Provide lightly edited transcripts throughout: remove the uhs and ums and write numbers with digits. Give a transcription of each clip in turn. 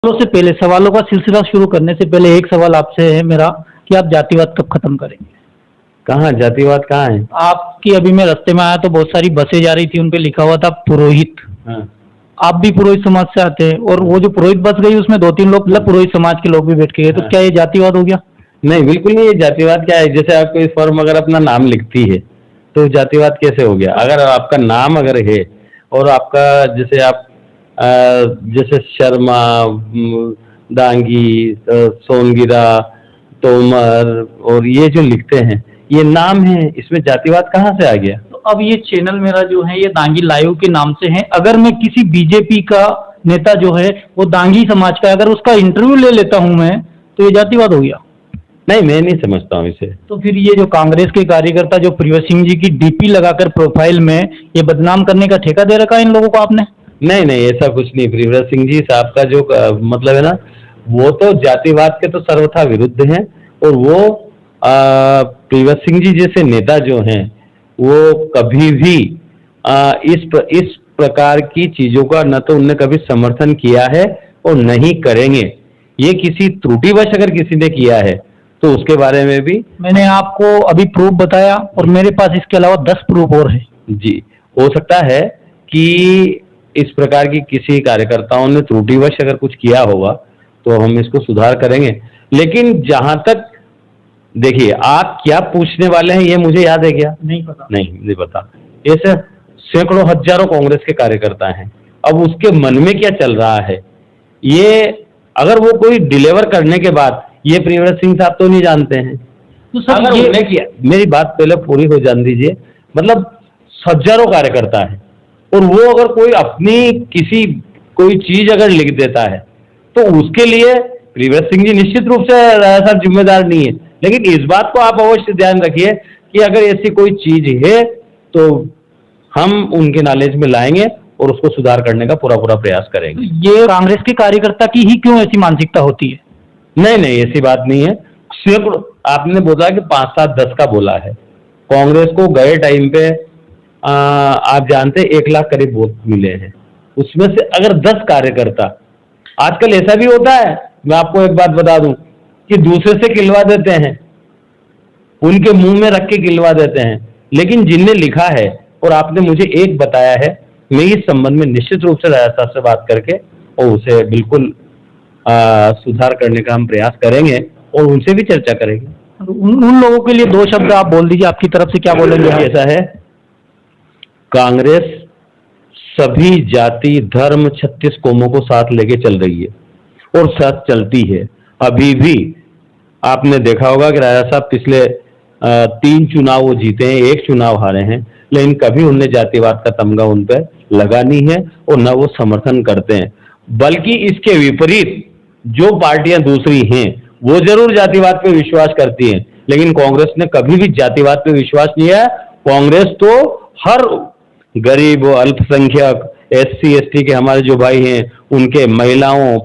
सवालों का सिलसिला शुरू करने से पहले एक सवाल आपसे है मेरा कि आप जातिवाद कब खत्म करेंगे? कहाँ जातिवाद कहाँ है? आपकी अभी मैं रास्ते में आया तो बहुत सारी बसें जा रही थी, उन पे लिखा हुआ था पुरोहित। हाँ। आप भी पुरोहित समाज से आते हैं और वो जो पुरोहित बस गई उसमें 2-3 लोग मतलब पुरोहित समाज के लोग भी बैठ के गए, तो हाँ। क्या ये जातिवाद हो गया? नहीं, बिल्कुल नहीं। ये जातिवाद क्या है? जैसे आप कोई फर्म अगर अपना नाम लिखती है तो जातिवाद कैसे हो गया? अगर आपका नाम अगर है और आपका जैसे आप जैसे शर्मा, दांगी, सोनगिरा, तोमर और ये जो लिखते हैं ये नाम है, इसमें जातिवाद कहाँ से आ गया? तो अब ये चैनल मेरा जो है ये दांगी लाइव के नाम से है, अगर मैं किसी बीजेपी का नेता जो है वो दांगी समाज का अगर उसका इंटरव्यू ले लेता हूं मैं, तो ये जातिवाद हो गया? नहीं, मैं नहीं समझता हूँ इसे। तो फिर ये जो कांग्रेस के कार्यकर्ता जो प्रिय सिंह जी की डीपी लगाकर प्रोफाइल में ये बदनाम करने का ठेका दे रखा है इन लोगों को आपने? नहीं नहीं, ऐसा कुछ नहीं। प्रियव्रत सिंह जी साहब का जो मतलब है ना, वो तो जातिवाद के तो सर्वथा विरुद्ध हैं। और वो प्रियव्रत सिंह जी जैसे नेता जो हैं वो कभी भी इस प्रकार की चीजों का न तो उनने कभी समर्थन किया है और नहीं करेंगे। ये किसी त्रुटिवश अगर किसी ने किया है तो उसके बारे में भी मैंने आपको अभी प्रूफ बताया और मेरे पास इसके अलावा 10 प्रूफ और है। जी, हो सकता है कि इस प्रकार की किसी कार्यकर्ताओं ने त्रुटिवश अगर कुछ किया होगा तो हम इसको सुधार करेंगे। लेकिन जहां तक देखिए, आप क्या पूछने वाले हैं ये मुझे याद है क्या? नहीं पता। नहीं पता। ऐसे सैकड़ों हजारों कांग्रेस के कार्यकर्ता हैं। अब उसके मन में क्या चल रहा है ये अगर वो कोई डिलीवर करने के बाद ये प्रियव्रत सिंह साहब तो नहीं जानते हैं। तो सर अगर उन्होंने किया, मेरी बात पहले पूरी हो जान दीजिए। मतलब हजारों कार्यकर्ता है और वो अगर कोई अपनी किसी कोई चीज अगर लिख देता है तो उसके लिए प्रियव्रत सिंह जी निश्चित रूप से साहब जिम्मेदार नहीं है। लेकिन इस बात को आप अवश्य ध्यान रखिए कि अगर ऐसी कोई चीज है तो हम उनके नॉलेज में लाएंगे और उसको सुधार करने का पूरा प्रयास करेंगे। ये कांग्रेस के कार्यकर्ता की ही क्यों ऐसी मानसिकता होती है? नहीं, ऐसी बात नहीं है। सिर्फ आपने बोला कि 5, 7, 10 का बोला है। कांग्रेस को गए टाइम पे आप जानते 1 लाख करीब वोट मिले हैं। उसमें से अगर 10 कार्यकर्ता, आजकल ऐसा भी होता है, मैं आपको एक बात बता दूं कि दूसरे से किलवा देते हैं, उनके मुंह में रख के किलवा देते हैं। लेकिन जिनने लिखा है और आपने मुझे एक बताया है, मैं इस संबंध में निश्चित रूप से राजा साहब से बात करके और उसे बिल्कुल सुधार करने का हम प्रयास करेंगे और उनसे भी चर्चा करेंगे। उन लोगों के लिए 2 शब्द आप बोल दीजिए, आपकी तरफ से क्या बोलेंगे? ऐसा है, कांग्रेस सभी जाति, धर्म, 36 कौमों को साथ लेके चल रही है और साथ चलती है। अभी भी आपने देखा होगा कि राजा साहब पिछले 3 चुनाव वो जीते हैं, 1 चुनाव हारे हैं, लेकिन कभी उनने जातिवाद का तमगा उन पर लगा नहीं है और न वो समर्थन करते हैं। बल्कि इसके विपरीत जो पार्टियां दूसरी हैं वो जरूर जातिवाद पे विश्वास करती हैं, लेकिन कांग्रेस ने कभी भी जातिवाद पे विश्वास नहीं है। कांग्रेस तो हर गरीब, अल्पसंख्यक, SC ST के हमारे जो भाई हैं उनके, महिलाओं,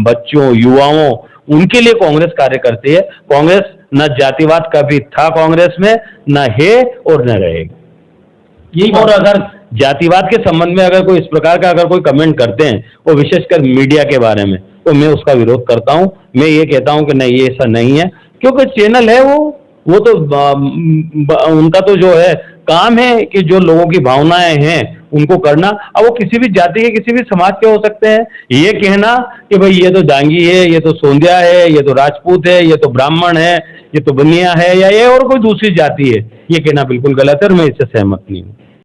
बच्चों, युवाओं, उनके लिए कांग्रेस कार्य करती है। कांग्रेस न जातिवाद कभी था कांग्रेस में, न है और न रहेगा। और अगर जातिवाद के संबंध में अगर कोई इस प्रकार का अगर कोई कमेंट करते हैं और विशेषकर मीडिया के बारे में, तो मैं उसका विरोध करता हूं। मैं ये कहता हूं कि नहीं, ये ऐसा नहीं है, क्योंकि चैनल है वो तो उनका तो जो है काम है कि जो लोगों की भावनाएं हैं उनको करना। अब वो किसी भी जाति के, किसी भी समाज के हो सकते हैं। ये कहना कि भाई ये तो दांगी है, ये तो सोंधिया है, ये तो राजपूत है, ये तो ब्राह्मण है, ये तो बनिया है या ये और कोई दूसरी जाति है, ये कहना बिल्कुल गलत है और मैं इससे सहमत नहीं हूँ।